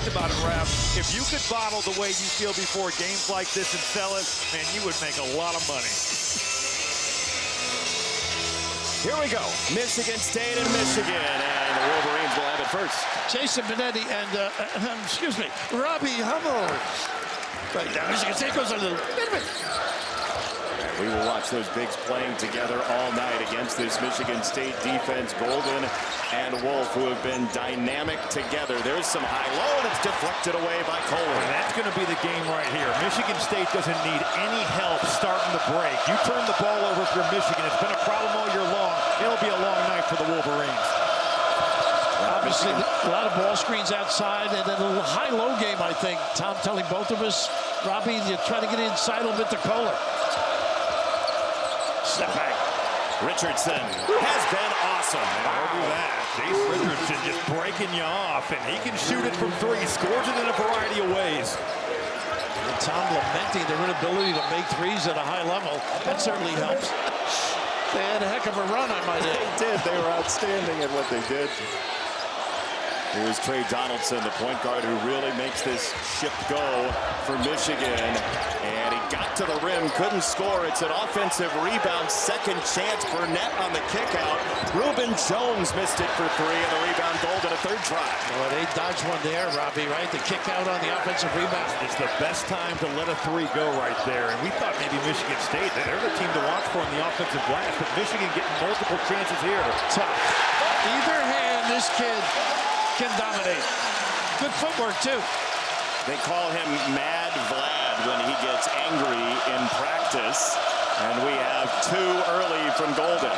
about it, Raph. If you could bottle the way you feel before games like this and sell it, man, you would make a lot of money. Here we go. Michigan State and Michigan, and the Wolverines will have it first. Jason Benetti and, excuse me, Robbie Hummel. Right now, Michigan State goes a little bit of it. We will watch those bigs playing together all night against this Michigan State defense. Golden and Wolf, who have been dynamic together. There's some high-low, and it's deflected away by Kohler. And that's going to be the game right here. Michigan State doesn't need any help starting the break. You turn the ball over for Michigan. It's been a problem all year long. It'll be a long night for the Wolverines. Obviously, a lot of ball screens outside, and then a little high-low game, I think. Tom telling both of us, Robbie, you try to get inside a little bit to Kohler. Step back. Richardson has been awesome. I'll do that. Jase Richardson just breaking you off, and he can shoot it from three. Scores it in a variety of ways. And Tom lamenting their inability to make threes at a high level. That certainly helps. They had a heck of a run, I might add. They did. They were outstanding at what they did. Here's Tre Donaldson, the point guard who really makes this ship go for Michigan. And he got to the rim, couldn't score. It's an offensive rebound, second chance. Burnett on the kick out. Reuben Jones missed it for three, and the rebound Golden, a third try. Well, they dodged one there, Robbie, right? The kick out on the offensive rebound. It's the best time to let a three go right there. And we thought maybe Michigan State, they're the team to watch for in the offensive glass. But Michigan getting multiple chances here. Tough. Either hand, this kid can dominate. Good footwork, too. They call him Mad Vlad when he gets angry in practice. And we have two early from Golden.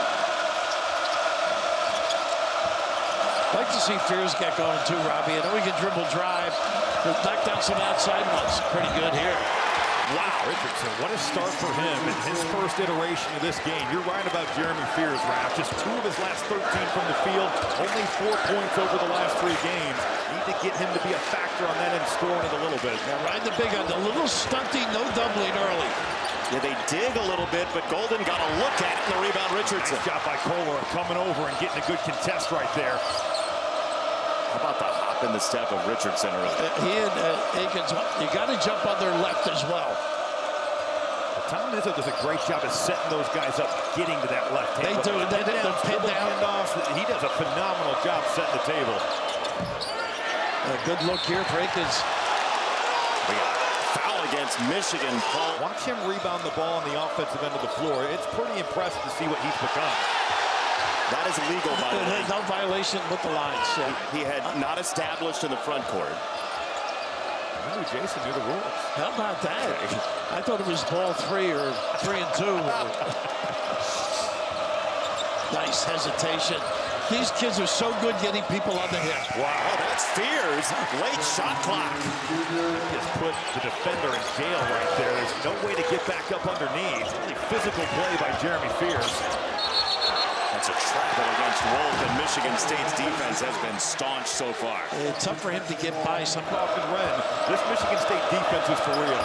Like to see Fears get going, too, Robbie. I know he can dribble drive, but knock down some outside ones. Pretty good here. Wow, Richardson, what a start for him in his first iteration of this game. You're right about Jeremy Fears, Raph. Just 2 of his last 13 from the field, only 4 points over the last 3 games. Need to get him to be a factor on that and scoring it a little bit. Now, riding the big on the little stunty, no doubling early. Yeah, they dig a little bit, but Golden got a look at it in the rebound. Richardson. Nice job by Kohler coming over and getting a good contest right there. How about the hop in the step of Richardson early? He and Akins, you got to jump on their left as well. Tom Izzo does a great job of setting those guys up, getting to that left hand. They do. They did the pin down. Handoffs. He does a phenomenal job setting the table. A good look here for Akins. We got a foul against Michigan. Paul. Watch him rebound the ball on the offensive end of the floor. It's pretty impressive to see what he's become. That is legal by the way. No violation with the lines. Yeah. He had not established in the front court. I knew Jason knew the rules. How about that? I thought it was ball 3 or 3 and 2. Nice hesitation. These kids are so good getting people on the hip. Wow, that's Fears. Late shot clock. Just put the defender in jail right there. There's no way to get back up underneath. Really physical play by Jeremy Fears. That's a travel against Wolf, and Michigan State's defense has been staunch so far. It's tough for him to get by some. Falcon Wren. This Michigan State defense is for real.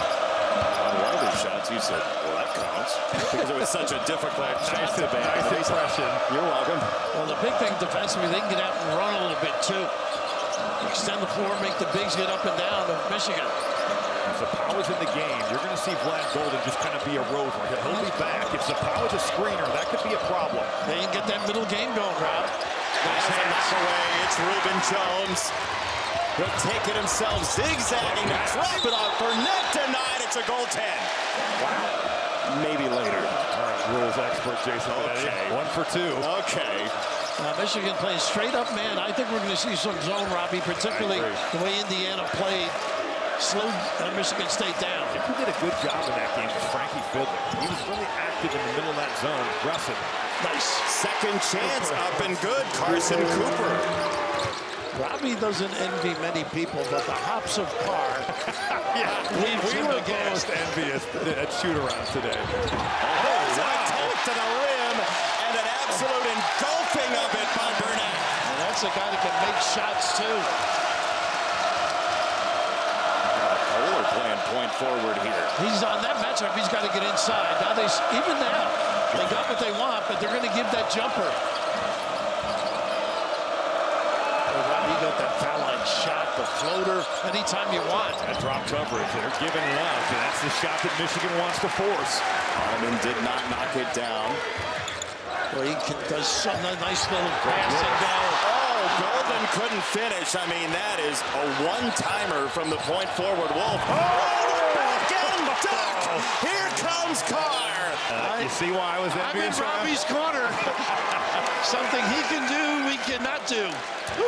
On one of his shots, you said, well, that counts. Because it was such a difficult shot to ban. Nice impression. You're welcome. Well, the big thing defensively, they can get out and run a little bit, too. Extend the floor, make the bigs get up and down of Michigan. If Zapawa's in the game, you're going to see Vlad Golden just kind of be a rover. He'll be back. If Zapawa's a screener, that could be a problem. They can get that middle game going, Rob. Nice hands away. It's Reuben Jones. He'll take it himself, zigzagging to drop it off. Burnett denied. It's a goaltend. Wow. Maybe later. All right, rules expert Jason Benetti. Okay. 1 for 2. Okay. Michigan playing straight up man. I think we're going to see some zone, Robbie, particularly the way Indiana played. Slowed Michigan State down. Who did a good job in that game was Frankie Fiddler. He was really active in the middle of that zone, aggressive. Nice. Second chance up and good. Carson Cooper. Robbie doesn't envy many people, but the hops of Carr leaves We him were aghast. both envious at shoot-around today. Oh, wow. To the rim, and an absolute engulfing of it by Burnett. And that's a guy that can make shots, too. Kohler playing point forward here. He's on that matchup. He's got to get inside. Now even now, they got what they want, but they're going to give that jumper. Rob, you got that foul line shot, the floater, anytime you want. That drop coverage, they're giving it up, and that's the shot that Michigan wants to force. Holloman did not knock it down. Well, he does some nice little pass and go. Oh, Golden couldn't finish. I mean, that is a one-timer from the point forward. Wolf. Oh, the back end dunk. Here comes Carr. You see why I was envious? I'm in Robbie's corner. Something he can do, we cannot do.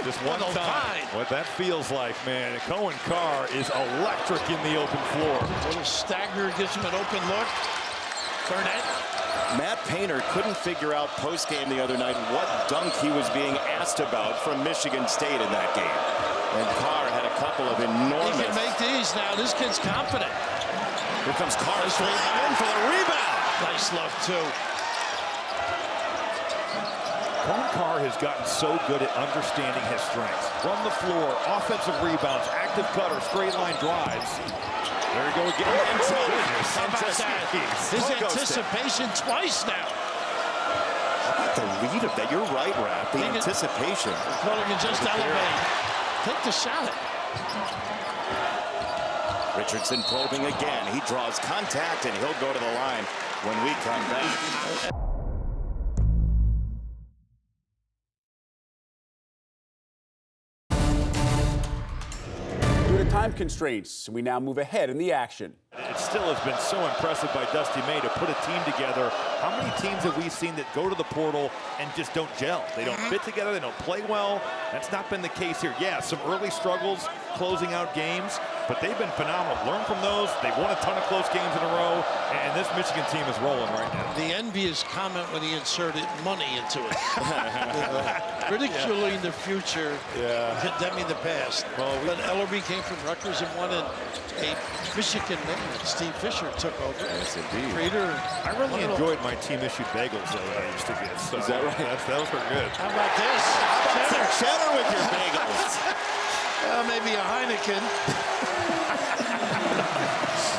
Just one time. What that feels like, man. Cohen Carr is electric in the open floor. A little stagger gives him an open look. Burnett. Matt Painter couldn't figure out post-game the other night what dunk he was being asked about from Michigan State in that game. And Carr had a couple of enormous... He can make these now. This kid's confident. Here comes Carr in for the rebound. Nice look, too. Cohen Carr has gotten so good at understanding his strengths. Run the floor, offensive rebounds, active cutter, straight line drives. There we go again. How about that? His anticipation twice now. The read of that, you're right, Raph. The anticipation. Well, he can just elevate. Take the shot. Richardson probing again. He draws contact, and he'll go to the line when we come back. Due to time constraints, we now move ahead in the action. It still has been so impressive by Dusty May to put a team together. How many teams have we seen that go to the portal and just don't gel? They don't fit together, they don't play well. That's not been the case here. Yeah, some early struggles closing out games, but they've been phenomenal. Learn from those. They've won a ton of close games in a row, and this Michigan team is rolling right now. The envious comment when he inserted money into it. Ridiculing the future, condemning the past. Well, but Ellerby came from Rutgers and won a Michigan man. Steve Fisher took over. Yes, indeed. I really enjoyed my team-issued bagels that I used to get. So is that right? Those were good. How about this? Cheddar with your bagels. Maybe a Heineken.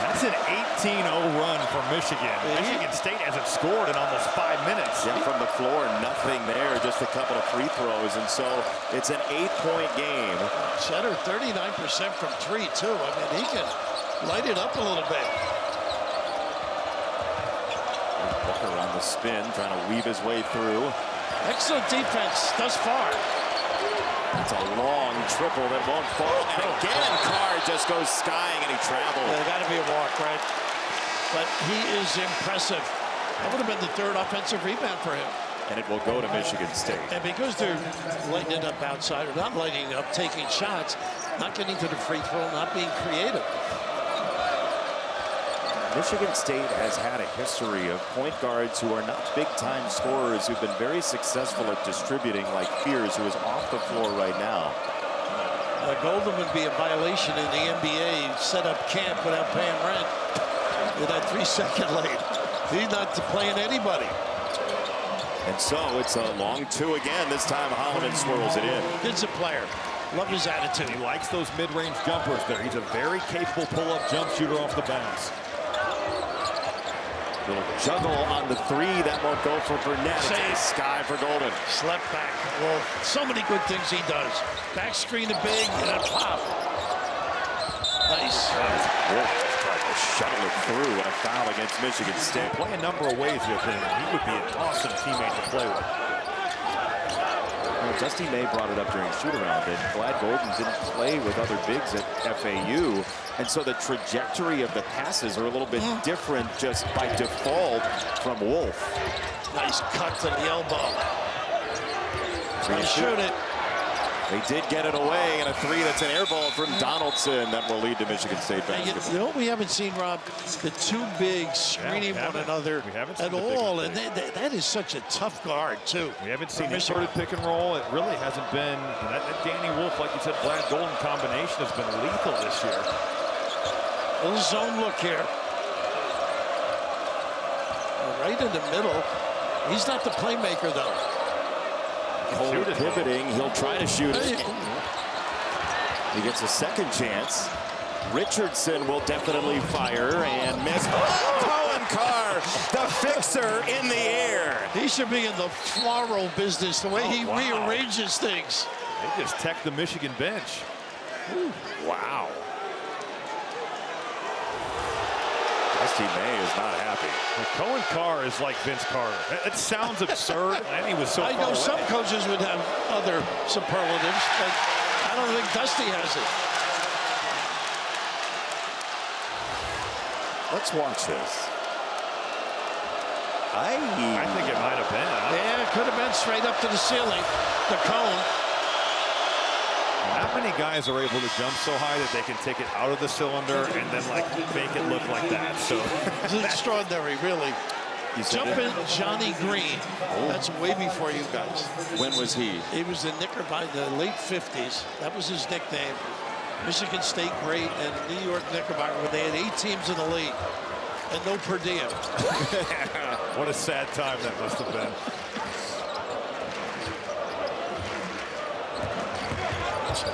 That's an 18-0 run for Michigan. Michigan State hasn't scored in almost 5 minutes. Yeah, from the floor, nothing there, just a couple of free throws, and so it's an 8-point game. Cheddar 39% from three, too. I mean, he can light it up a little bit. Booker on the spin, trying to weave his way through. Excellent defense thus far. It's a long triple that won't fall. And again, Carr just goes skying, and he travels. Yeah, got to be a walk, right? But he is impressive. That would have been the third offensive rebound for him. And it will go to Michigan State. And because they're lighting it up outside, or not lighting it up, taking shots, not getting to the free throw, not being creative. Michigan State has had a history of point guards who are not big-time scorers, who've been very successful at distributing, like Fears, who is off the floor right now. Golden would be a violation in the NBA. Set up camp without paying rent with that 3-second late. He's not playing anybody. And so it's a long two again. This time Holloman swirls it in. Kid's a player. Love his attitude. He likes those mid-range jumpers there. He's a very capable pull-up jump shooter off the bounce. Little juggle on the three. That won't go for Burnett. It's a sky for Golden. Slept back. Well, so many good things he does. Back screen to big and a pop. Nice. Wolf tried to shuttle it through. What a foul against Michigan State. Play a number of ways with him. He would be an awesome teammate to play with. Dusty May brought it up during shoot-around that Glad Golden didn't play with other bigs at FAU, and so the trajectory of the passes are a little bit different just by default from Wolf. Nice cut to the elbow. Trying to shoot it. They did get it away, and a three that's an air ball from Donaldson that will lead to Michigan State basketball. You know what we haven't seen, Rob? The two bigs screening one another at all, and that is such a tough guard, too. We haven't seen inverted pick and roll. It really hasn't been. That Danny Wolf, like you said, Glad Golden combination has been lethal this year. Little zone look here. Right in the middle. He's not the playmaker, though. Cole pivoting, he'll try to shoot it. He gets a second chance. Richardson will definitely fire and miss. Oh, Cohen Carr, the fixer in the air. He should be in the floral business, the way he rearranges things. They just tech the Michigan bench. Ooh, wow. Dusty May is not happy. Well, Cohen Carr is like Vince Carter. It sounds absurd, and he was so I far know away. some coaches would have other superlatives, but I don't think Dusty has it. Let's watch this. I think it might have been. Yeah, it could have been straight up to the ceiling, the cone. How many guys are able to jump so high that they can take it out of the cylinder and then like make it look like that? So it's extraordinary, really. Jumping Johnny Green. That's way before you guys. When was he? He was the Knickerbocker in the late 50s. That was his nickname. Michigan State great and New York Knickerbocker when they had 8 teams in the league and no per diem. What a sad time that must have been.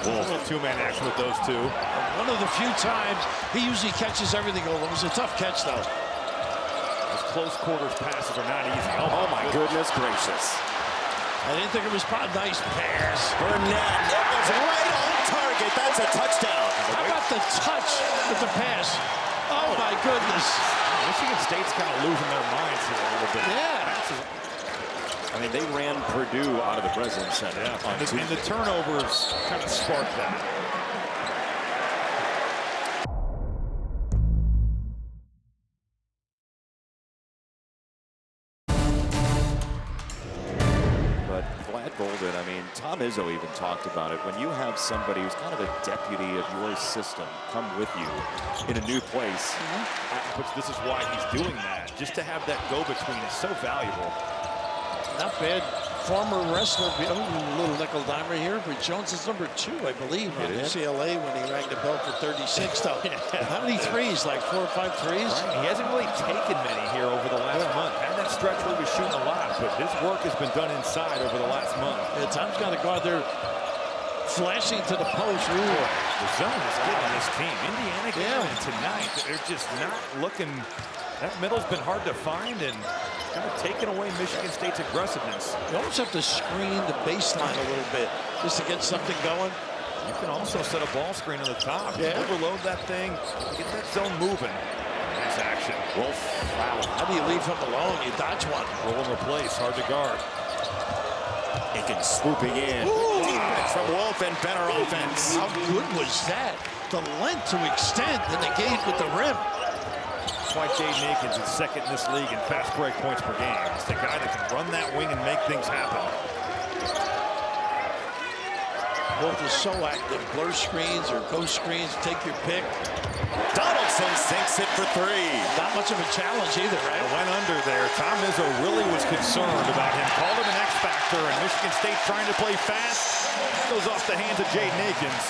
Wolf, a two-man action with those two. One of the few times he usually catches everything over. It was a tough catch, though. Those close quarters passes are not easy. Oh my goodness gracious. I didn't think it was nice pass. Burnett, it was right on target. That's a touchdown. How about the touch with the pass? Oh my goodness. Michigan State's kind of losing their minds here a little bit. Yeah. I mean, they ran Purdue out of the President's Center. Yeah, and the turnovers kind of sparked that. But Vlad Golden, I mean, Tom Izzo even talked about it. When you have somebody who's kind of a deputy of your system come with you in a new place. But this is why he's doing that. Just to have that go-between is so valuable. Not bad. Former wrestler, little nickel dimer here, but Jones is number 2, I believe, on UCLA when he rang the bell for 36, though. How many threes? Like 4 or 5 threes? Right. He hasn't really taken many here over the last month. Had that stretch where he was shooting a lot, but his work has been done inside over the last month. Yeah, Tom's got to go out there flashing to the post. Ooh. The zone is getting this team. Indiana getting tonight. They're just not looking. That middle's been hard to find, and kind of taking away Michigan State's aggressiveness. You almost have to screen the baseline a little bit just to get something going. You can also set a ball screen on the top. Yeah. Overload that thing, get that zone moving. Nice action. Wolf. Wow. How do you leave him alone? You dodge one. Roll in replace, hard to guard. Aiken swooping in. Defense from Wolf and better offense. How good was that? The length to extend and the gate with the rim. That's why Jaden Aikens is second in this league in fast break points per game. He's the guy that can run that wing and make things happen. Wolf is so active. Blur screens or ghost screens, take your pick. Donaldson sinks it for 3. Not much of a challenge either, right? It went under there. Tom Izzo really was concerned about him. Called him an X factor, and Michigan State trying to play fast. Goes off the hands of Jaden Aikens.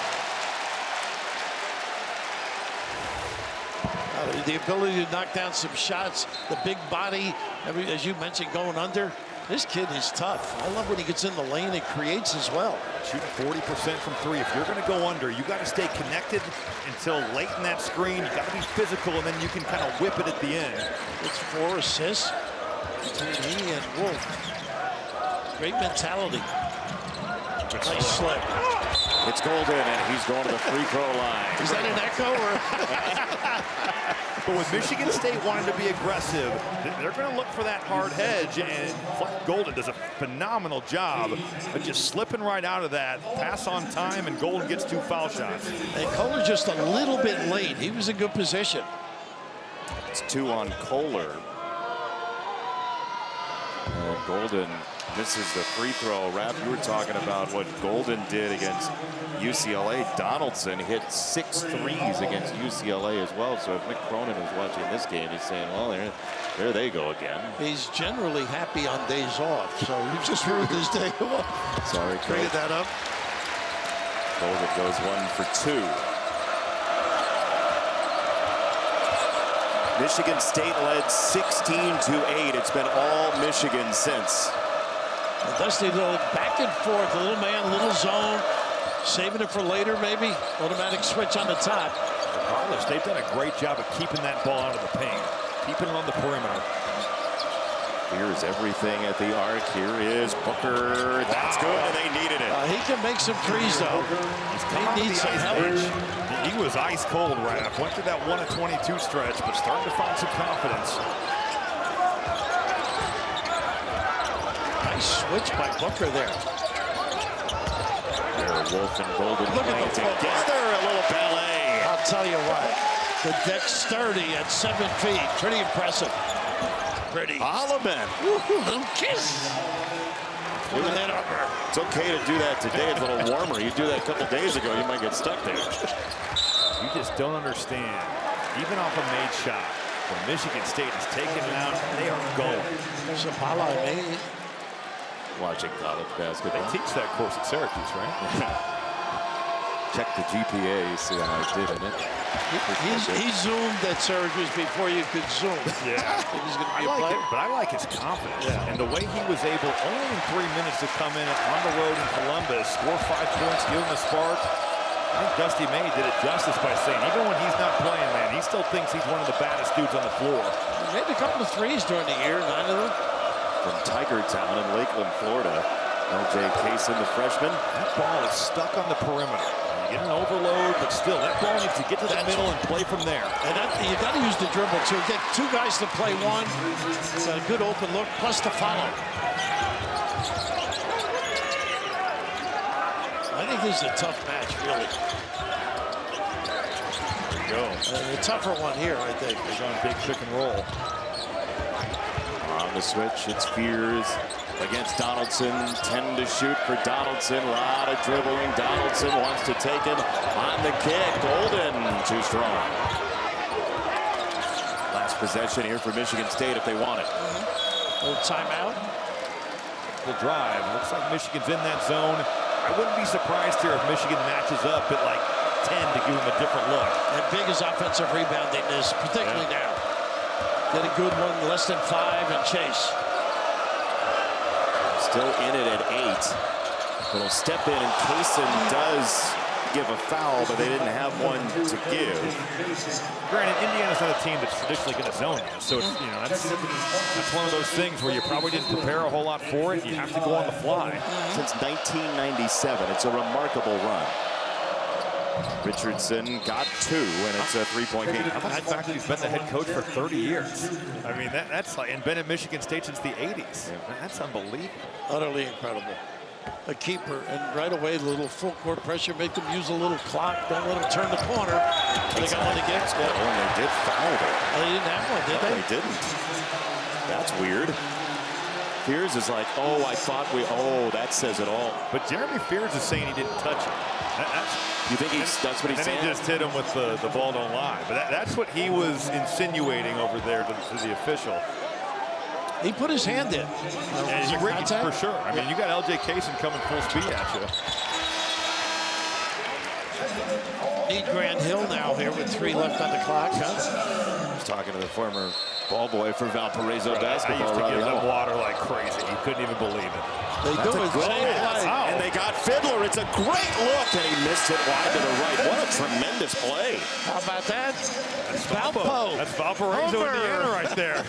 The ability to knock down some shots, the big body, as you mentioned, going under. This kid is tough. I love when he gets in the lane and creates as well. Shooting 40% from 3. If you're going to go under, you got to stay connected until late in that screen. You got to be physical, and then you can kind of whip it at the end. It's 4 assists between he and Wolf. Great mentality. Nice slip. It's Golden, and he's going to the free throw line. Is that an echo? But with Michigan State wanting to be aggressive, they're going to look for that hard hedge, and Golden does a phenomenal job of just slipping right out of that. Pass on time, and Golden gets 2 foul shots. And Kohler just a little bit late. He was in good position. It's 2 on Kohler. And Golden misses the free throw. Raph, you were talking about what Golden did against UCLA. Donaldson hit 6 threes against UCLA as well. So if Mick Cronin was watching this game, he's saying, well, there they go again. He's generally happy on days off, so he just ruined his day off. Sorry, Traded that up. Golden goes 1 for 2. Michigan State led 16-8. It's been all Michigan since. Dusty, little back and forth, a little man, little zone, saving it for later, maybe. Automatic switch on the top. Regardless, they've done a great job of keeping that ball out of the paint, keeping it on the perimeter. Here's everything at the arc. Here is Booker. That's good, and they needed it. He can make some threes, though. He needs some help. He was ice cold, Raph. Went through that 1 of 22 stretch, but starting to find some confidence. Nice switch by Booker there. Wolf and Golden Look at the together, a little ballet. I'll tell you what, the dexterity at 7 feet, pretty impressive. Pretty. Holloman. Little kiss. Look at that upper. It's okay to do that today. It's a little warmer. You do that a couple days ago, you might get stuck there. You just don't understand. Even off a made shot, when Michigan State is taking it out, they are going. Zabala, man. Watching college basketball. They teach that course at Syracuse, right? Check the GPA, see how I did in it. He zoomed at Syracuse before you could zoom. Yeah. He's going to be I a like player. it, but I like his confidence. Yeah. And the way he was able, only in 3 minutes, to come in on the road in Columbus, score 5 points, give him a spark. I think Dusty May did it justice by saying, even when he's not playing, man, he still thinks he's one of the baddest dudes on the floor. He made a couple of threes during the year, 9 of them. From Tiger Town in Lakeland, Florida. LJ Cason, the freshman. That ball is stuck on the perimeter. You get an overload, but still, that ball needs to get to the middle and play from there. And you got to use the dribble, too. Get 2 guys to play one. It's a good open look, plus the follow. I think this is a tough match, really. There you go. A tougher one here, I think. They're going big pick and roll. On the switch, it's Fears against Donaldson. 10 to shoot for Donaldson. A lot of dribbling. Donaldson wants to take it on the kick. Golden, too strong. Last possession here for Michigan State if they want it. Little timeout. The drive. Looks like Michigan's in that zone. I wouldn't be surprised here if Michigan matches up at like 10 to give them a different look. And big as offensive rebounding is, particularly now. Get a good one, less than 5, and chase. Still in it at 8. Little step in, and Cason does give a foul, but they didn't have one to give. Granted, Indiana's not a team that's traditionally going to zone you, so it's, you know, that's one of those things where you probably didn't prepare a whole lot for it. You have to go on the fly. Since 1997, it's a remarkable run. Richardson got 2, and it's a 3-point game. How about the fact that he's been the head coach for 30 years? I mean, that's like, and been at Michigan State since the 80s. Yeah. That's unbelievable. Utterly incredible. A keeper, and right away, a little full court pressure, make them use a little clock, don't let them turn the corner. They got one against it. Oh, and they did foul there. They didn't have one, did No, they? they didn't. That's weird. Fears is like, oh, I thought oh, that says it all. But Jeremy Fears is saying he didn't touch it. You think that's what he's saying? And he just hit him with the ball don't lie. But that's what he was insinuating over there to the official. He put his hand in. And you rigged it for sure. I mean, you got LJ Cason coming full speed at you. Need Grant Hill now here with 3 left on the clock. I was talking to the former ball boy for Valparaiso basketball. I used to give them water like crazy. You couldn't even believe it. They do it. And they got Fiddler. It's a great look, and he missed it wide to the right. What a tremendous play. How about that? That's Valpo. That's Valparaiso, Indiana right there.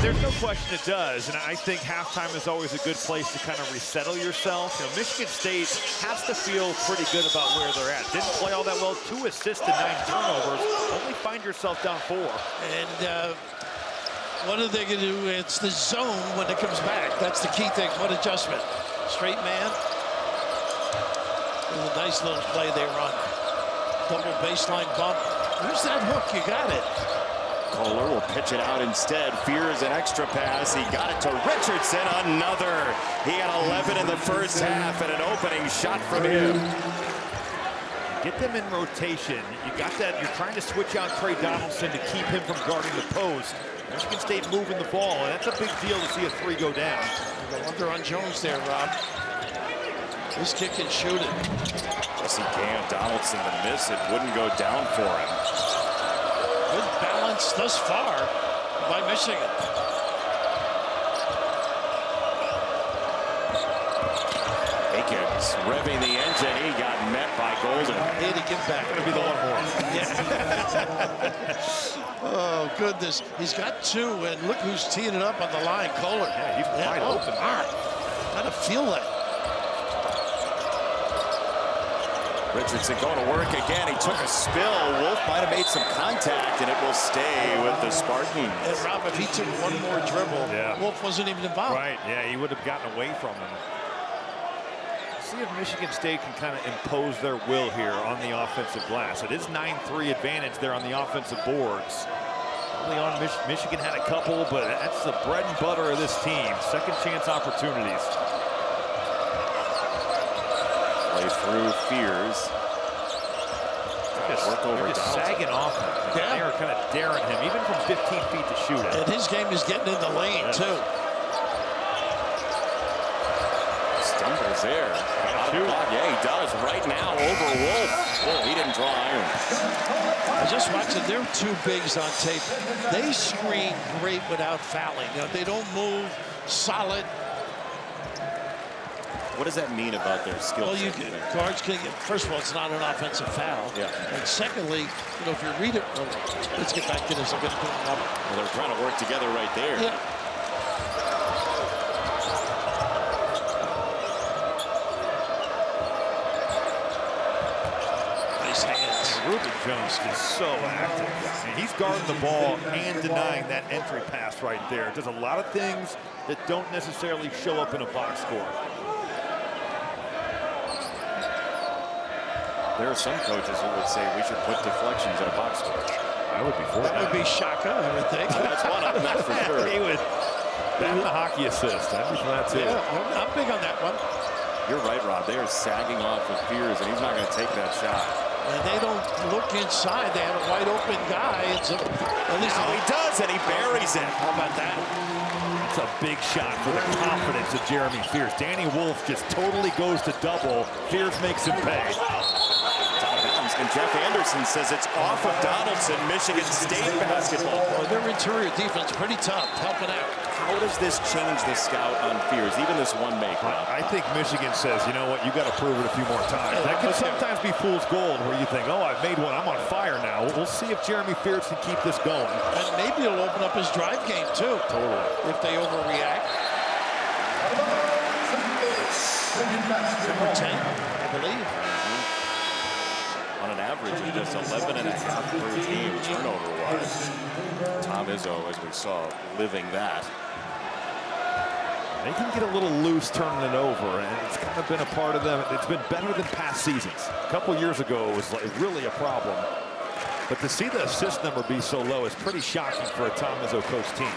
There's no question it does, and I think halftime is always a good place to kind of resettle yourself. You know, Michigan State has to feel pretty good about where they're at. Didn't play all that well, 2 assists and 9 turnovers. Only find yourself down 4. And what are they going to do? It's the zone when it comes back. That's the key thing. What adjustment? Straight man. It was a nice little play they run. Double baseline bump. Where's that hook? You got it. Kohler will pitch it out instead. Fears an extra pass. He got it to Richardson. Another. He had 11 in the first half, and an opening shot from him. Get them in rotation. You got that. You're trying to switch out Tre Donaldson to keep him from guarding the post. Michigan State moving the ball, and that's a big deal to see a 3 go down. Go under on Jones there, Rob. This kick and shoot it. Jesse Gant, Donaldson to miss it. Wouldn't go down for him. Good balance thus far by Michigan. was revving the engine. He got met by Golden. He had to give back. Gonna be the one more. Yeah. Oh, goodness. He's got two, and look who's teeing it up on the line. Kohler. Yeah, he's wide open. How to feel that. Richardson going to work again. He took a spill. Wolf might have made some contact, and it will stay with the Spartans. And Rob, if he took one more dribble, Wolf wasn't even involved. Right, yeah, he would have gotten away from him. See if Michigan State can kind of impose their will here on the offensive glass. It is 9-3 advantage there on the offensive boards. Early on, Michigan had a couple, but that's the bread and butter of this team. Second chance opportunities. Play through Fears. Work over just sagging off him. Yeah. They are kind of daring him, even from 15 feet to shoot it. And his game is getting in the lane, too. Stumbles there. Yeah, he does right now over Wolf. Oh, he didn't draw iron. I just watched it. They're two bigs on tape. They screen great without fouling. You know, they don't move, solid. What does that mean about their skill? Well, guards can get, first of all, it's not an offensive foul. Yeah. And secondly, you know, if you read it, well, let's get back to this. I'm going to put it up. Well, they're trying to work together right there. Yeah. Nice hands. Ruben Jones is so active. And he's guarding the ball and denying that entry pass right there. Does a lot of things that don't necessarily show up in a box score. There are some coaches who would say we should put deflections in a box score. I would be for That would be Shaka, I would think. That's one of them, that's for sure. He would. That's the hockey assist. I'd be for that too. Yeah, I'm big on that one. You're right, Rob. They are sagging off with Fears, and he's not going to take that shot. And they don't look inside. They have a wide open guy. And so, at least now he does, and he buries it. How about that? It's a big shot for the confidence of Jeremy Fears. Danny Wolf just totally goes to double. Fears makes him pay. And Jeff Anderson says it's off of Donaldson, Michigan State basketball. Well, their interior defense pretty tough, helping out. How does this change the scout on Fears, even this one make? I think Michigan says, you know what, you got to prove it a few more times. That can sometimes be fool's gold, where you think, oh, I've made one, I'm on fire now. We'll see if Jeremy Fears can keep this going. And maybe it'll open up his drive game, too. Totally. If they overreact. Number 10, I believe. On an average of just 11.5 per team turnover-wise. Tom Izzo, as we saw, living that. They can get a little loose turning it over, and it's kind of been a part of them. It's been better than past seasons. A couple years ago, it was like really a problem. But to see the assist number be so low is pretty shocking for a Tom Izzo coach team.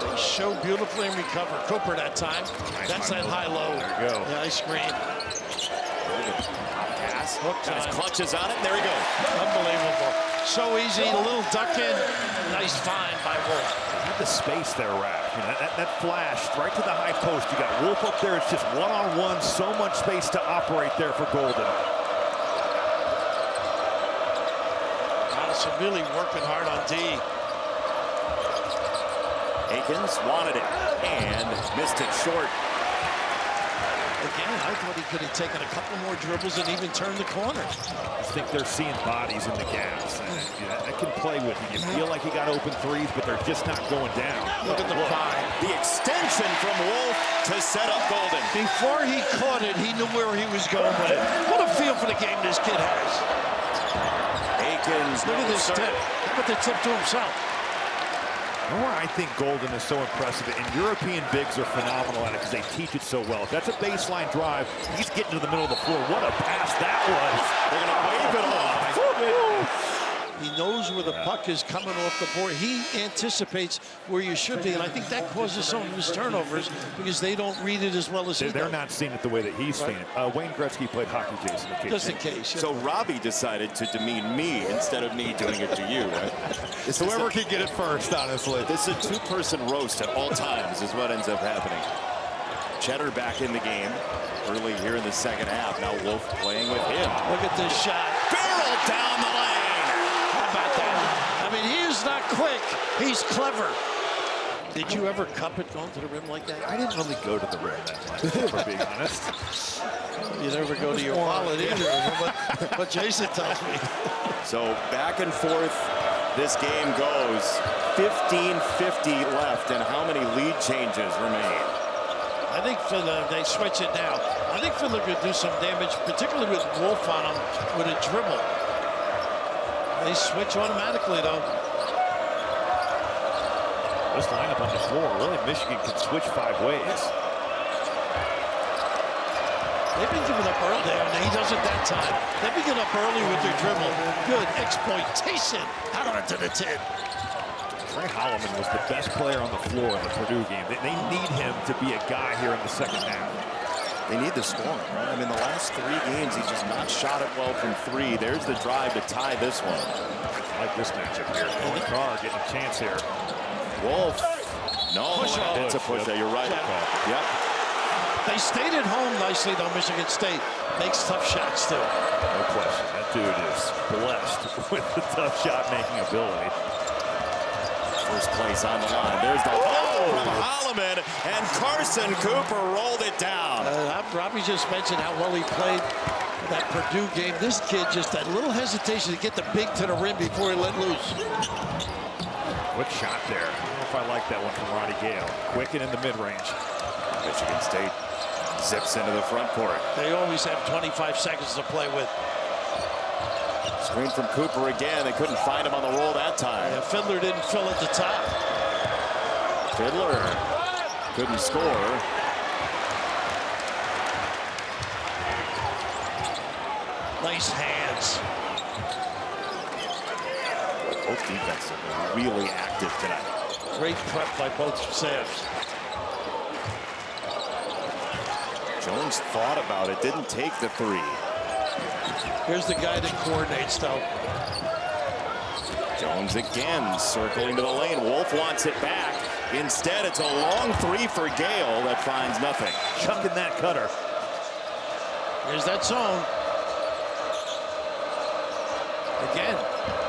They show beautifully and recover. Cooper that time. Nice. That's that high-low. There you go. Yeah, I screen. Pass. Hook Got his time. clutches on it, and there he goes. Unbelievable. So easy, a little duck in. Nice find by Wolf. Had the space there, Raph. You know, that flash right to the high post. You got Wolf up there. It's just one-on-one. So much space to operate there for Golden. Donaldson really working hard on D. Akins wanted it and missed it short. Again, I thought he could have taken a couple more dribbles and even turned the corner. I think they're seeing bodies in the gaps. And that can play with you. You feel like he got open threes, but they're just not going down. Look at the five. The extension from Wolf to set up Golden. Before he caught it, he knew where he was going with it. What a feel for the game this kid has. Akins. Look at this tip. Look at the tip to himself. You know where I think Golden is so impressive, and European bigs are phenomenal at it because they teach it so well. If that's a baseline drive, he's getting to the middle of the floor. What a pass that was. They're going to wave it off. He knows where the puck is coming off the board. He anticipates where you should be, and I think that causes some of his turnovers because they don't read it as well as he does. They're not seeing it the way that he's seeing it. Wayne Gretzky played hockey, Jason. Just in case. So Robbie decided to demean me instead of me doing it to you. Right? Whoever can get it first, honestly. This is a two-person roast at all times is what ends up happening. Cheddar back in the game early here in the second half. Now Wolf playing with him. Look at this shot. Barrel down the lane. How about that? I mean, he is not quick. He's clever. Did you ever cup it going to the rim like that? I didn't really go to the rim that much, if we're being honest. You never go to your wallet either, but Jason tells me. So back and forth this game goes. 15:50 left, and how many lead changes remain? I think they switch it now. I think Fiddler could do some damage, particularly with Wolf on him with a dribble. They switch automatically, though. This lineup on the floor, really, Michigan can switch 5 ways. They've been giving up early, and he doesn't that time. They've been getting up early with their dribble. Good exploitation. Out onto the 10. Tre Holloman was the best player on the floor in the Purdue game. They need him to be a guy here in the second half. They need the scoring, right? I mean, the last 3 games, he's just not shot it well from 3. There's the drive to tie this one. I like this matchup here. Cohen Carr getting a chance here. Wolf. No, it's a push. You're right. Yep. They stayed at home nicely, though. Michigan State makes tough shots, too. No question. That dude is blessed with the tough shot-making ability. First place on the line. There's the from Holloman, and Carson Cooper rolled it down. Robbie just mentioned how well he played that Purdue game. This kid just had a little hesitation to get the big to the rim before he let loose. Good shot there. I don't know if I like that one from Ronnie Gale. Quick and in the mid-range. Michigan State zips into the front court. They always have 25 seconds to play with. Screen from Cooper again. They couldn't find him on the roll that time. Yeah, Fiddler didn't fill at the top. Fiddler couldn't score. Nice hands. Both defenses are really active tonight. Great prep by both Savs. Jones thought about it, didn't take the 3. Here's the guy that coordinates, though. Jones again circling to the lane. Wolf wants it back. Instead, it's a long 3 for Gale that finds nothing. Chucking that cutter. Here's that zone. Again,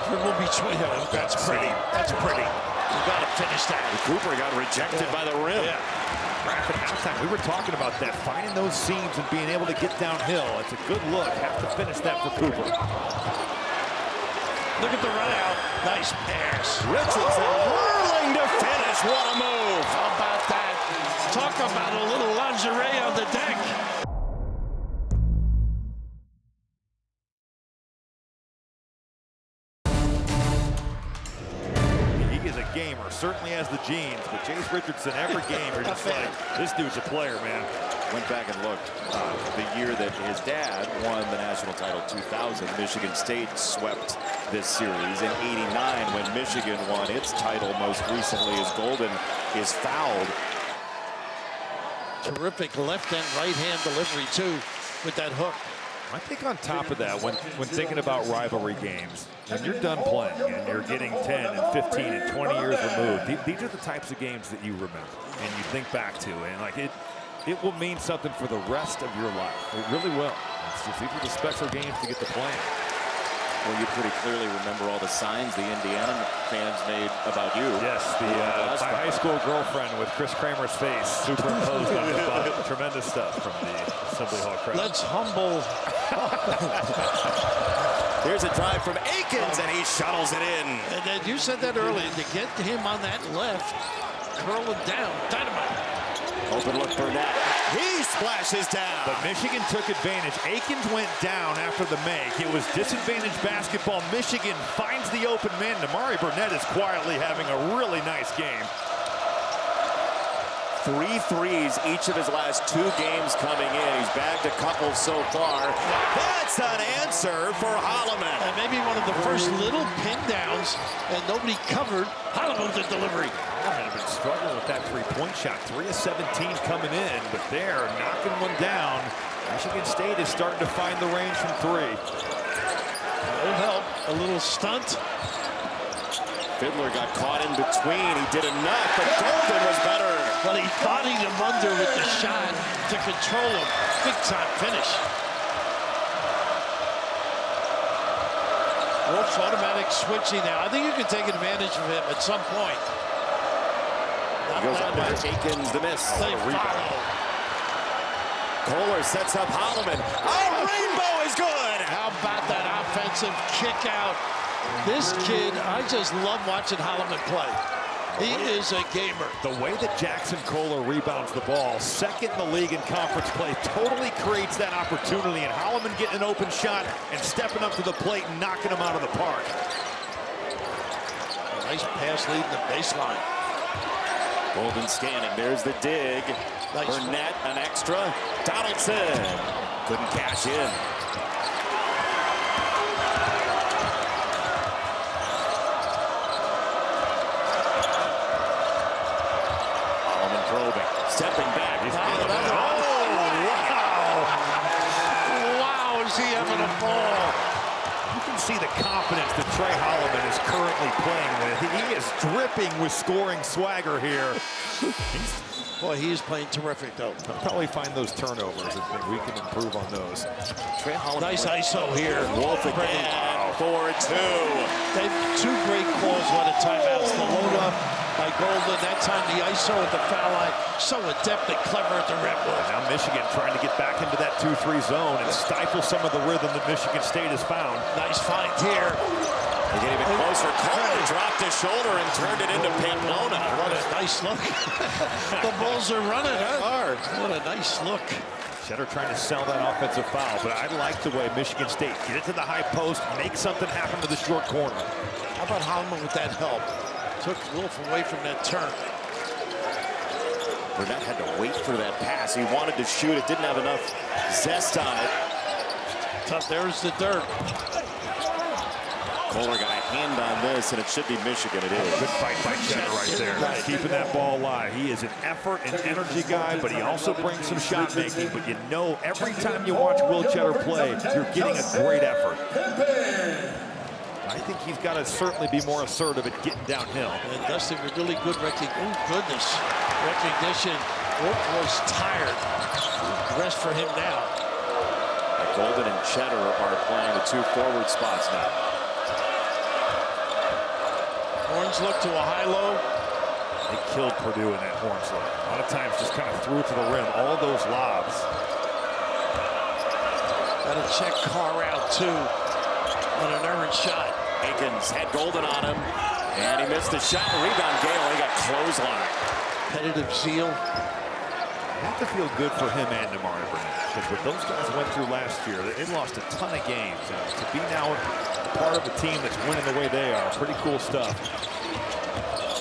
dribble between them. That's pretty. That's pretty. You got to finish that. Cooper got rejected by the rim. Yeah. At halftime, we were talking about that, finding those seams and being able to get downhill. It's a good look. Have to finish that for Cooper. Look at the run out. Nice pass. Richardson whirling to finish. What a move. How about that? Talk about a little lingerie on the deck. He is a gamer, certainly has the genes, but Jase Richardson, every game, you're just like, this dude's a player, man. Went back and looked. The year that his dad won the national title, 2000, Michigan State swept this series. In '89, when Michigan won its title most recently, as Golden is fouled. Terrific left and right hand delivery, too, with that hook. I think on top of that, when thinking about rivalry games, when you're done playing and you're getting 10 and 15 and 20 years removed, these are the types of games that you remember and you think back to. And like it will mean something for the rest of your life. It really will. It's just, these are the special games to get to playing. Well, you pretty clearly remember all the signs the Indiana fans made about you. Yes, my high school girlfriend with Chris Kramer's face superimposed on the bottom. Tremendous stuff from the Assembly Hall crowd. Let's humble. Here's a drive from Akins, and he shuttles it in. And then you said that earlier, to get him on that left, curl it down, dynamite. Open look, Burnett. He splashes down. But Michigan took advantage. Akins went down after the make. It was disadvantaged basketball. Michigan finds the open man. Damari Burnett is quietly having a really nice game. 3 threes each of his last 2 games coming in. He's bagged a couple so far. That's an answer for Holloman. And maybe one of the first little pin downs, and nobody covered. Holloman's the delivery. Holloman had been struggling with that three-point shot. 3 of 17 coming in, but they're knocking one down. Michigan State is starting to find the range from 3. It'll help. A little stunt. Fiddler got caught in between. He did enough, but Golden was better. But he bodied him under with the shot to control him. Big-time finish. Wolf's automatic switching now. I think you can take advantage of him at some point. He goes up there. Aikens the miss. They Rebound. Kohler sets up Holloman. Oh, Rainbow is good. How about that offensive kick out? This kid, I just love watching Holloman play. He is a gamer. The way that Jackson Kohler rebounds the ball, second in the league in conference play, totally creates that opportunity. And Holloman getting an open shot and stepping up to the plate and knocking him out of the park. A nice pass leading the baseline. Golden scanning. There's the dig. Nice. Burnett, an extra. Donaldson couldn't cash in. Holloman probing. Stepping back. Wow, is he having a ball? You can see the confidence that Tre Holloman is currently playing with. He is dripping with scoring swagger here. Boy, he is playing terrific, though. I'll probably find those turnovers and think we can improve on those. Tre Holloman. Nice ISO here. Wolf again. 4-2. They've two great calls on the timeouts. The load up by Golden. That time the ISO at the foul line. So adept and clever at the rim. Now Michigan trying to get back into that 2-3 zone and stifle some of the rhythm that Michigan State has found. Nice find here. They get even closer. Kohler dropped his shoulder and turned it into Pamplona. What a nice look. The Bulls are running hard. What a nice look. Cheddar trying to sell that offensive foul, but I like the way Michigan State get it to the high post, make something happen to the short corner. How about Holloman with that help? Took Wolf away from that turn. Burnett had to wait for that pass. He wanted to shoot it, didn't have enough zest on it. Tough, there's the dirt. Kohler got a hand on this, and it should be Michigan. It is. Good fight by Cheddar right there. Right. Keeping that ball alive. He is an effort and energy guy, but he also brings some shot making. But you know, every time you watch Will Cheddar play, you're getting a great effort. I think he's got to certainly be more assertive at getting downhill. And Dustin with really good recognition. Oh, goodness. Recognition. Wolf was tired. Rest for him now. Golden and Cheddar are playing the two forward spots now. Horns look to a high-low. They killed Purdue in that Horns look. A lot of times just kind of threw it to the rim. All those lobs. Got to check Carr out, too, on an errant shot. Aikens had Golden on him, and he missed the shot. Rebound, Gale. He got clothesline. Competitive zeal. You have to feel good for him and DeMar Burnett, because what those guys went through last year, they lost a ton of games. And to be now part of a team that's winning the way they are, pretty cool stuff.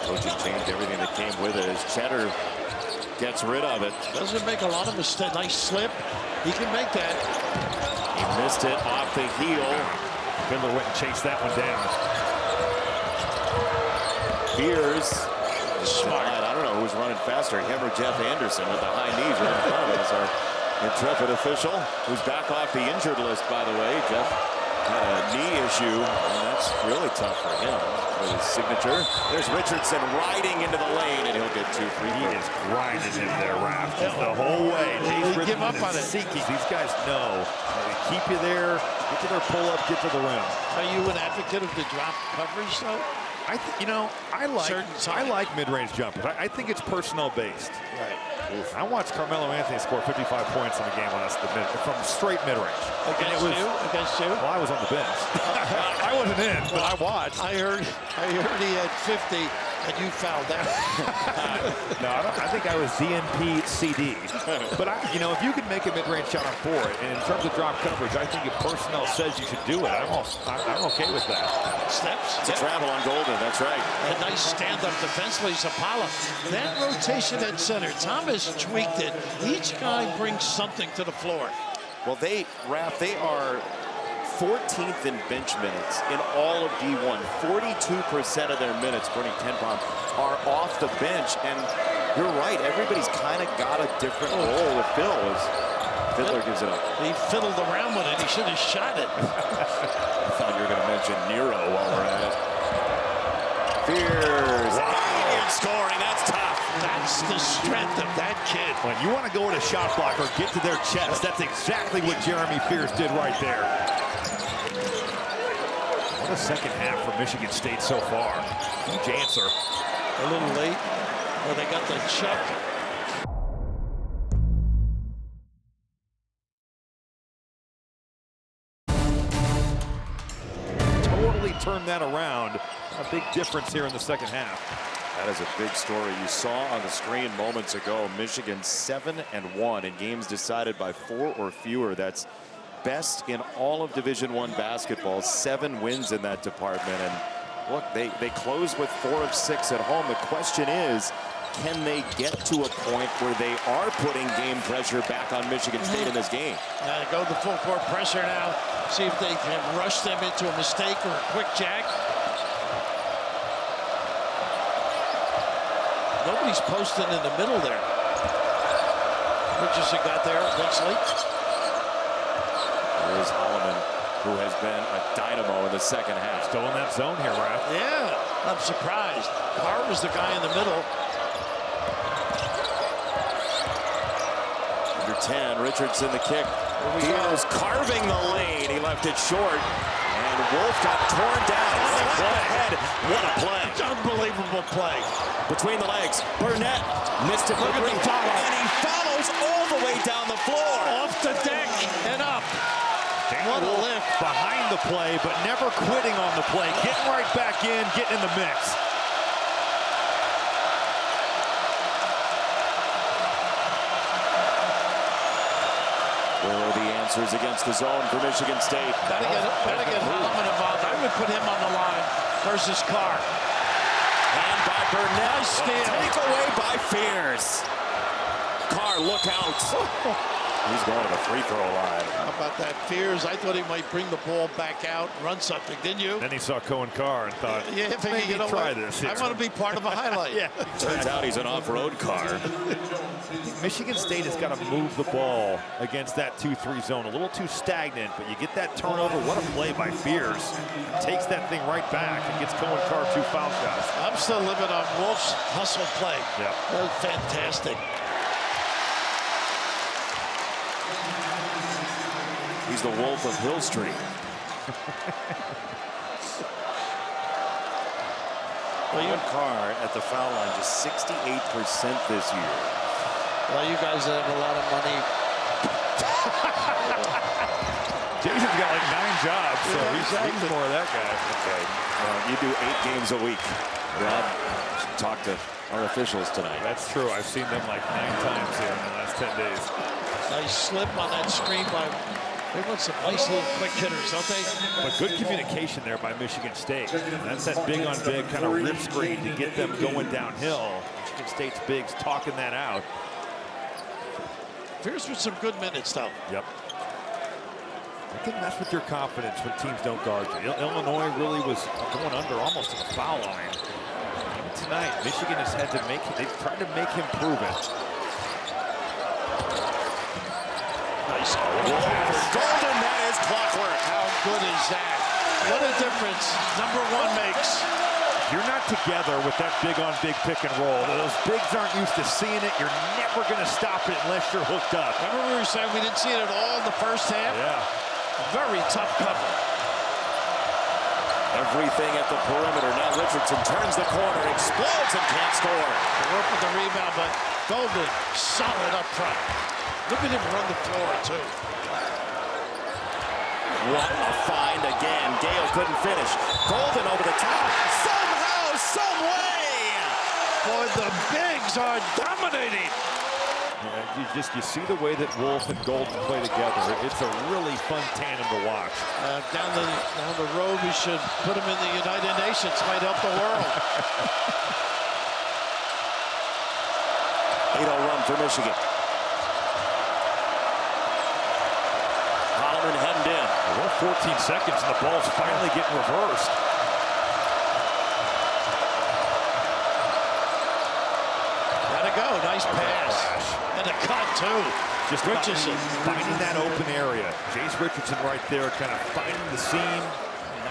Coaching changed everything that came with it as Cheddar gets rid of it. Doesn't make a lot of mistakes. Nice slip. He can make that. He missed it off the heel. Findler went and chased that one down. Fears. Smart. I don't know who's running faster, him or Jeff Anderson with the high knees right in front of us. Our intrepid official, who's back off the injured list, by the way. Jeff had a knee issue, and that's really tough for him with his signature. There's Richardson riding into the lane, and he'll get 2 free throws. He is grinding in there, Raph, just the whole way. They give up on it. Seeking. These guys know they keep you there, get to their pull-up, get to the rim. Are you an advocate of the drop coverage, though? I like mid-range jumpers. I think it's personnel based. Right. I watched Carmelo Anthony score 55 points in a game from straight mid-range. Against you? Well, I was on the bench. I wasn't in, but I watched. I heard he had 50, and you fouled out. No, I think I was DNP CD. But if you can make a mid-range shot, I'm for it. And in terms of drop coverage, I think if personnel says you should do it, I'm okay with that. Steps. It's a travel on Golden, that's right. A nice stand-up defensively, Zapala. That rotation at center, Thomas tweaked it. Each guy brings something to the floor. Well, they are 14th in bench minutes in all of D1. 42% of their minutes, according to Ten Volleyball, are off the bench. And you're right, everybody's kind of got a different role to fill as Findler gives it up. He fiddled around with it. He should have shot it. I thought you were going to mention Nero while we're at it. Fears. Wow. Scoring, that's tough. That's the strength of that kid. When you want to go at a shot block or get to their chest, that's exactly what Jeremy Fears did right there. What a second half for Michigan State so far. Huge answer. A little late. Well, they got the chuck. Totally turned that around. A big difference here in the second half. That is a big story. You saw on the screen moments ago, Michigan 7-1 in games decided by 4 or fewer. That's best in all of Division I basketball. 7 wins in that department. And look, they close with 4 of 6 at home. The question is, can they get to a point where they are putting game pressure back on Michigan State in this game? Go the full court pressure now. See if they can rush them into a mistake or a quick jack. Nobody's posting in the middle there. Richardson got there eventually. Here's Holloman, who has been a dynamo in the second half. Still in that zone here, Raph. Yeah, I'm surprised. Carr was the guy in the middle. Under 10, Richardson the kick. He was carving the lane. He left it short. And Wolf got torn down. Ahead. What a play. Unbelievable play. Between the legs. Burnett missed it. Look at the follow. And he follows all the way down the floor. Off the deck and up. What a lift. Behind the play, but never quitting on the play. Getting right back in, getting in the mix. Where are the answers against the zone for Michigan State? Better get Holloman involved. I would put him on the line versus Carr. And by Burnett. Nice steal. Take away by Fears. Carr, look out. He's going to the free throw line. How about that? Fears, I thought he might bring the ball back out and run something, didn't you? Then he saw Cohen Carr and thought, Yeah, if he maybe can try this here. I want to be part of a highlight. Yeah. Turns out he's an off-road car. Michigan State has got to move the ball against that 2-3 zone. A little too stagnant, but you get that turnover. What a play by Fears. Takes that thing right back and gets Cohen Carr 2 foul shots. I'm still living on Wolf's hustle play. Yeah. That was fantastic. He's the Wolf of Hill Street. Cohen Carr at the foul line, just 68% this year. Well, you guys have a lot of money. Jason's got like 9 jobs, so he's more of that guy. Okay, well, you do 8 games a week. Rob, talk to our officials tonight. That's true. I've seen them like 9 times here in the last 10 days. Nice slip on that screen by... They want some nice little quick hitters, don't they? But good communication there by Michigan State. That's that big-on-big kind of rip screen to get them going downhill. Michigan State's bigs talking that out. Fears with some good minutes, though. Yep. I can mess with your confidence when teams don't guard you. Illinois really was going under almost to the foul line. Even tonight, Michigan has had to make, they've tried to make him prove it. Nice. Golden, that is clockwork. How good is that? What a difference number 1 makes. You're not together with that big-on-big pick and roll. Those bigs aren't used to seeing it. You're never going to stop it unless you're hooked up. Remember we were saying we didn't see it at all in the first half? Yeah. Very tough cover. Everything at the perimeter. Now Richardson turns the corner, explodes, and can't score. They work with the rebound, but Golden solid up front. Look at him run the floor, too. What a find again. Gale couldn't finish. Golden over the top. Somehow, some way. Boy, the bigs are dominating. Yeah, you see the way that Wolf and Golden play together. It's a really fun tandem to watch. Down the road, we should put them in the United Nations. Might help the world. 8-0 run for Michigan. Holloman hemmed in. Well, 14 seconds and the ball's finally getting reversed. Gotta go. Nice pass. And a cut, too. Just Richardson. finding that open area. Jase Richardson right there kind of finding the seam.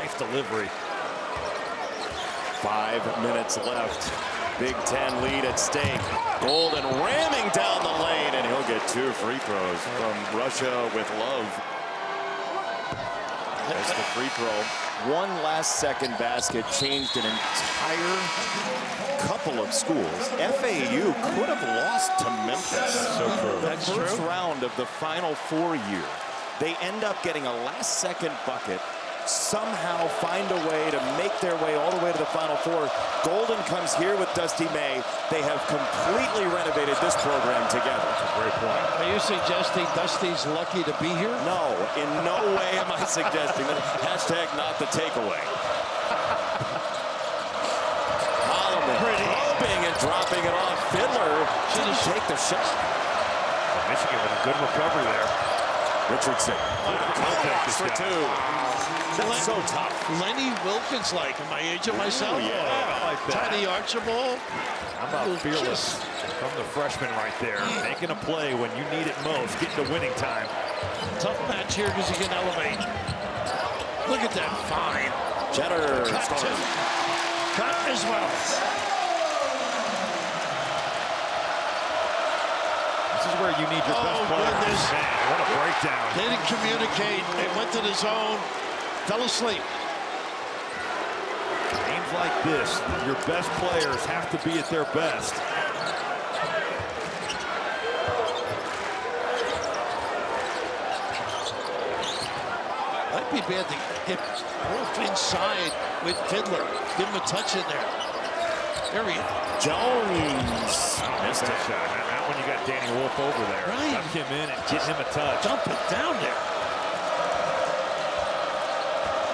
Nice delivery. 5 minutes left. Big Ten lead at stake. Golden ramming down the lane, and he'll get 2 free throws from Russia with love. That's the free throw. One last-second basket changed an entire couple of schools. FAU could have lost to Memphis. So true. The first round of the Final Four year, they end up getting a last-second bucket, somehow find a way to make their way all the way to the Final Four. Golden comes here with Dusty May. They have completely renovated this program together. That's a great point. Are you suggesting Dusty's lucky to be here? No, in no way am I suggesting that. Hashtag not the takeaway. Holloman probing and dropping it off. Fiddler didn't take the shot. Michigan with a good recovery there. Richardson. For two. That's so tough. Lenny Wilkins like. Am I aging myself? yeah. I like that. Tiny Archibald. How about fearless from the freshman right there, making a play when you need it most, getting to winning time. Tough match here because he can elevate. Look at that fine. Jenner. Cut as well. This is where you need your best player. Goodness. Man, what a breakdown. They didn't communicate. They went to the zone. Fell asleep. Games like this, your best players have to be at their best. Might be bad to hit both inside with Fiddler. Give him a touch in there. There he is. Jones. Missed that shot. Not when you got Danny Wolf over there. Right. Tuck him in and get him a touch. Dump it down there.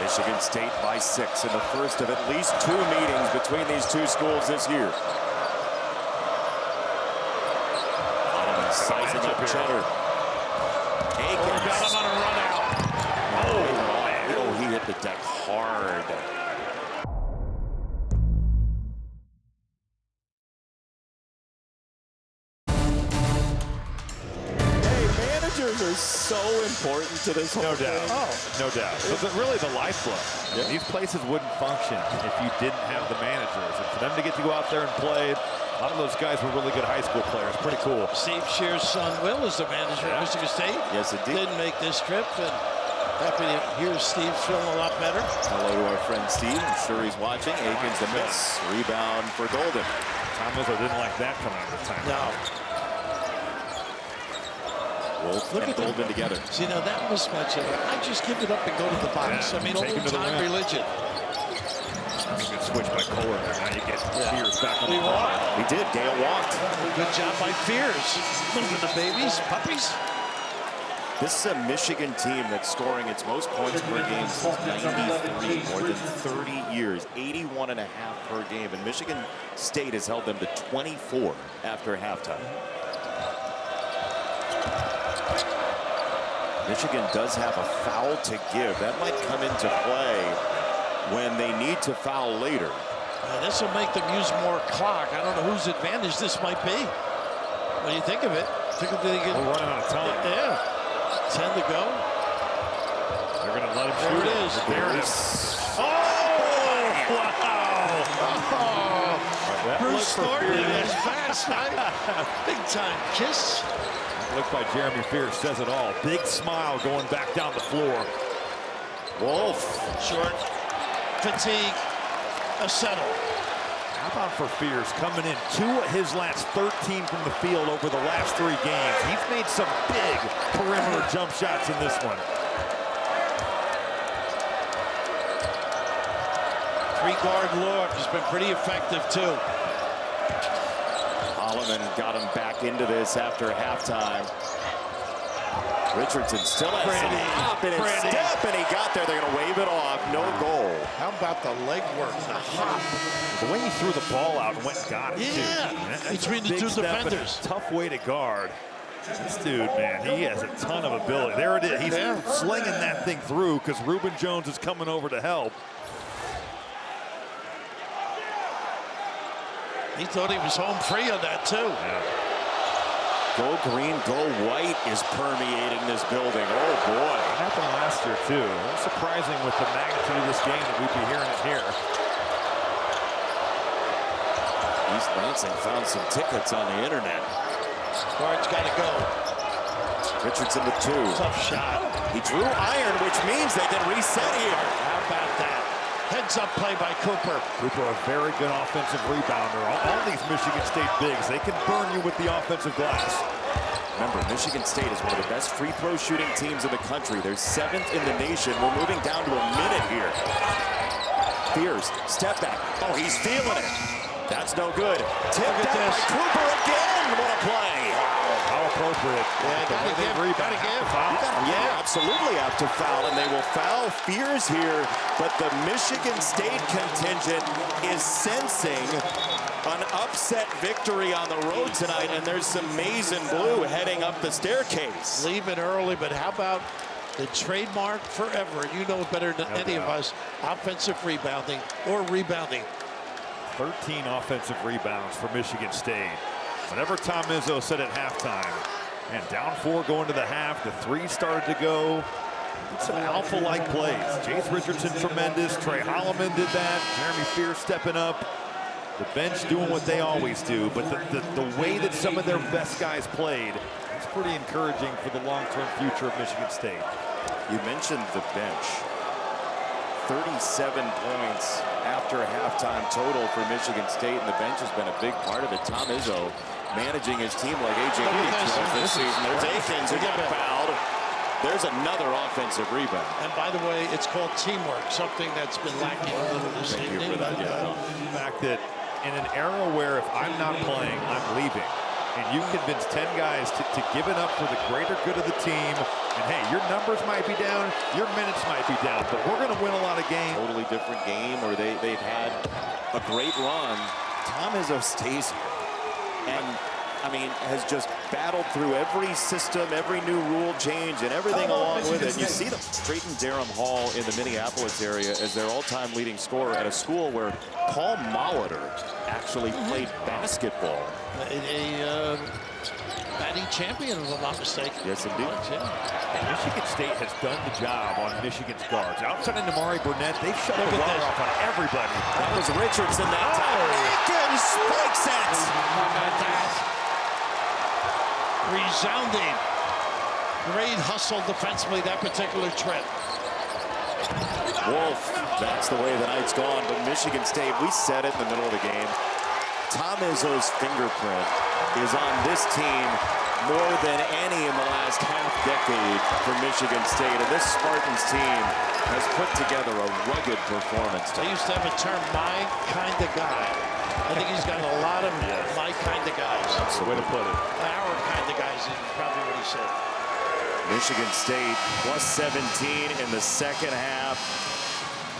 Michigan State by 6 in the first of at least 2 meetings between these two schools this year. Sizing up Cheddar. Got him on a run out. Oh, he hit the deck hard. Managers are so important to this whole No doubt. thing. No doubt. But really the lifeblood. These places wouldn't function if you didn't have the managers. And for them to get to go out there and play, a lot of those guys were really good high school players. Pretty cool. Steve Shear's son, Will, is the manager at Michigan State. Yes, indeed. Didn't make this trip, and happy to hear Steve's feeling a lot better. Hello to our friend Steve. I'm sure he's watching. Aikens the miss. Rebound for Golden. Tom Izzo didn't like that coming out of the time. No. Wolf Look and at them. Golden together. See, now that mismatch, I just give it up and go to the box. Yeah, I mean, take him to the old-time rim. religion. That's a good switch by Kohler there. Now you get Fears back on the He floor. walked. He did. Gale walked. Good job by Fears. Moving the babies, puppies. This is a Michigan team that's scoring its most points per game since 93, more than 30 years, 81.5 per game. And Michigan State has held them to 24 after halftime. Michigan does have a foul to give. That might come into play when they need to foul later. This will make them use more clock. I don't know whose advantage this might be. What do you think of it? We're running out of time. Yeah. 10 to go. They're going to let him There shoot it is. There it is. Oh! Wow! That Bruce look for Thornton Fears. is fast, right? Big time kiss. Look by Jeremy Fears says it all. Big smile going back down the floor. Wolf. Short. Fatigue. A settle. How about for Fears coming in 2 of his last 13 from the field over the last 3 games. He's made some big perimeter jump shots in this one. 3-guard look has been pretty effective too. Holloman got him back into this after halftime. Richardson still has some hop and step, and he got there. They're going to wave it off. No goal. How about the leg work, the hop? The way he threw the ball out and went and got it, Yeah, too. That's between a the big two step and a defenders. tough way to guard. This dude, man, he has a ton of ability. There it is. He's slinging that thing through because Reuben Jones is coming over to help. He thought he was home free on that too. Go green, go white is permeating this building. Oh, boy. It happened last year, too. A little surprising with the magnitude of this game that we'd be hearing it here. East Lansing found some tickets on the internet. Guard's got to go. Richardson with 2. Tough shot. He drew iron, which means they can reset here. How about that? Heads-up play by Cooper. Cooper, a very good offensive rebounder. All these Michigan State bigs, they can burn you with the offensive glass. Remember, Michigan State is one of the best free throw shooting teams in the country. They're 7th in the nation. We're moving down to a minute here. Fears, step back. Oh, he's feeling it. That's no good. Tipped out by Cooper again. What a play. How appropriate. Yeah, gotta give. Yeah, absolutely have to foul, and they will foul Fears here, but the Michigan State contingent is sensing an upset victory on the road tonight, and there's some maize and blue heading up the staircase. Leave it early, but how about the trademark forever? You know better than any of us. Offensive rebounding or rebounding. 13 offensive rebounds for Michigan State. Whenever Tom Izzo said at halftime, and down 4 going to the half, the 3 started to go. Some alpha-like plays. Jase Richardson tremendous. Tre Holloman did that. Jeremy Fears stepping up. The bench doing what they always do, but the way that some of their best guys played is pretty encouraging for the long-term future of Michigan State. You mentioned the bench. 37 points after halftime total for Michigan State, and the bench has been a big part of it. Tom Izzo managing his team like A.J. does this season. There's Akins who got fouled. There's another offensive rebound. And by the way, it's called teamwork, something that's been lacking a little this evening. The fact that in an era where if I'm not playing, I'm leaving, and you convince 10 guys to give it up for the greater good of the team, and hey, your numbers might be down, your minutes might be down, but we're going to win a lot of games. Totally different game where they've had a great run. Tom Izzo stays here. And, I mean, has just battled through every system, every new rule change, and everything along with it. You see them. Drayton Durham Hall in the Minneapolis area as their all-time leading scorer at a school where Paul Molitor actually played basketball. A batting champion, if I'm not mistaken. Yes, indeed. Michigan State has done the job on Michigan's guards. Outside of Damari Burnett, they've shut the water off on everybody. That was Richardson that time. Akins spikes it. Resounding. Great hustle defensively that particular trip. Wolf, that's the way the night's gone. But Michigan State, we said it in the middle of the game. Tom Izzo's fingerprint is on this team more than any in the last half-decade for Michigan State. And this Spartans team has put together a rugged performance. They used to have a term, my kind of guy. I think he's got a lot of my kind of guys. That's the way to put it. Our kind of guys is probably what he said. Michigan State plus 17 in the second half.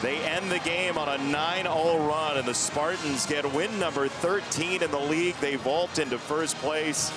They end the game on a 9-0 run, and the Spartans get win number 13 in the league. They vault into first place.